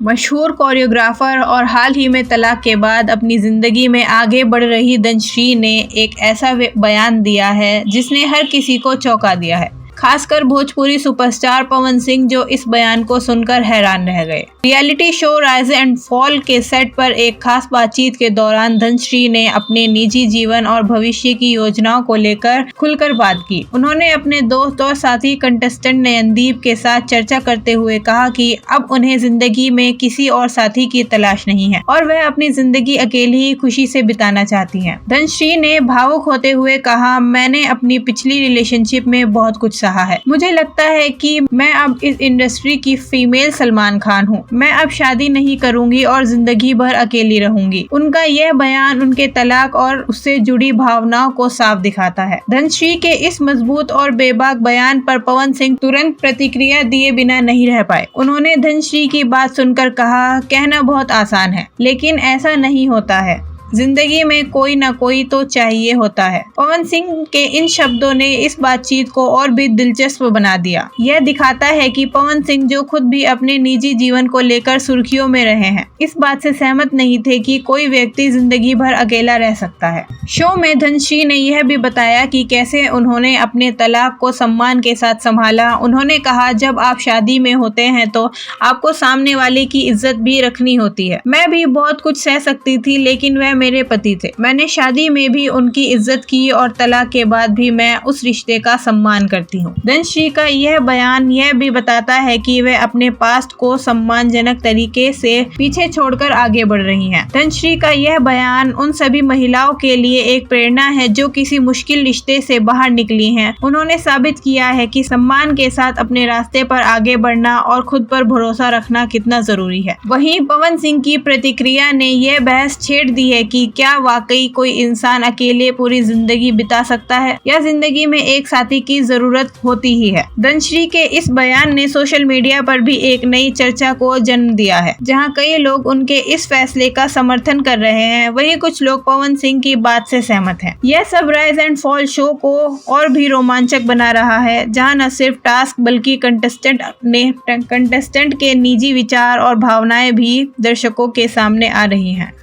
मशहूर कोरियोग्राफर और हाल ही में तलाक के बाद अपनी ज़िंदगी में आगे बढ़ रही धनश्री ने एक ऐसा बयान दिया है जिसने हर किसी को चौंका दिया है, खासकर भोजपुरी सुपरस्टार पवन सिंह, जो इस बयान को सुनकर हैरान रह गए। Reality show rise and fall के सेट पर एक खास बातचीत के दौरान धनश्री ने अपने निजी जीवन और भविष्य की योजनाओं को लेकर खुलकर बात की। उन्होंने अपने दोस्त और साथी कंटेस्टेंट नयनदीप के साथ चर्चा करते हुए कहा कि अब उन्हें जिंदगी में किसी और साथी की तलाश नहीं है और वह अपनी जिंदगी अकेली ही खुशी से बिताना चाहती हैं। धनश्री ने भावुक होते हुए कहा, मैंने अपनी पिछली रिलेशनशिप में बहुत कुछ सहा है। मुझे लगता है कि मैं अब इस इंडस्ट्री की फीमेल सलमान खान हूँ। मैं अब शादी नहीं करूंगी और जिंदगी भर अकेली रहूंगी। उनका यह बयान उनके तलाक और उससे जुड़ी भावनाओं को साफ दिखाता है। धनश्री के इस मजबूत और बेबाक बयान पर पवन सिंह तुरंत प्रतिक्रिया दिए बिना नहीं रह पाए। उन्होंने धनश्री की बात सुनकर कहा, कहना बहुत आसान है, लेकिन ऐसा नहीं होता है। जिंदगी में कोई ना कोई तो चाहिए होता है। पवन सिंह के इन शब्दों ने इस बातचीत को और भी दिलचस्प बना दिया। यह दिखाता है कि पवन सिंह, जो खुद भी अपने निजी जीवन को लेकर सुर्खियों में रहे हैं, इस बात से सहमत नहीं थे कि कोई व्यक्ति जिंदगी भर अकेला रह सकता है। शो में धनश्री ने यह भी बताया कि कैसे उन्होंने अपने तलाक को सम्मान के साथ संभाला। उन्होंने कहा, जब आप शादी में होते हैं तो आपको सामने वाले की इज्जत भी रखनी होती है। मैं भी बहुत कुछ सह सकती थी, लेकिन वह मेरे पति थे। मैंने शादी में भी उनकी इज्जत की और तलाक के बाद भी मैं उस रिश्ते का सम्मान करती हूँ। धनश्री का यह बयान यह भी बताता है कि वह अपने पास्ट को सम्मानजनक तरीके से पीछे छोड़कर आगे बढ़ रही हैं। धनश्री का यह बयान उन सभी महिलाओं के लिए एक प्रेरणा है जो किसी मुश्किल रिश्ते से बाहर निकली हैं। उन्होंने साबित किया है कि सम्मान के साथ अपने रास्ते पर आगे बढ़ना और खुद पर भरोसा रखना कितना जरूरी है। वहीं पवन सिंह की प्रतिक्रिया ने यह बहस छेड़ दी है कि क्या वाकई कोई इंसान अकेले पूरी जिंदगी बिता सकता है या जिंदगी में एक साथी की जरूरत होती ही है। धनश्री के इस बयान ने सोशल मीडिया पर भी एक नई चर्चा को जन्म दिया है, जहां कई लोग उनके इस फैसले का समर्थन कर रहे हैं, वहीं कुछ लोग पवन सिंह की बात से सहमत हैं। यह सब राइज एंड फॉल शो को और भी रोमांचक बना रहा है, जहां न सिर्फ टास्क बल्कि कंटेस्टेंट के निजी विचार और भावनाएं भी दर्शकों के सामने आ रही हैं।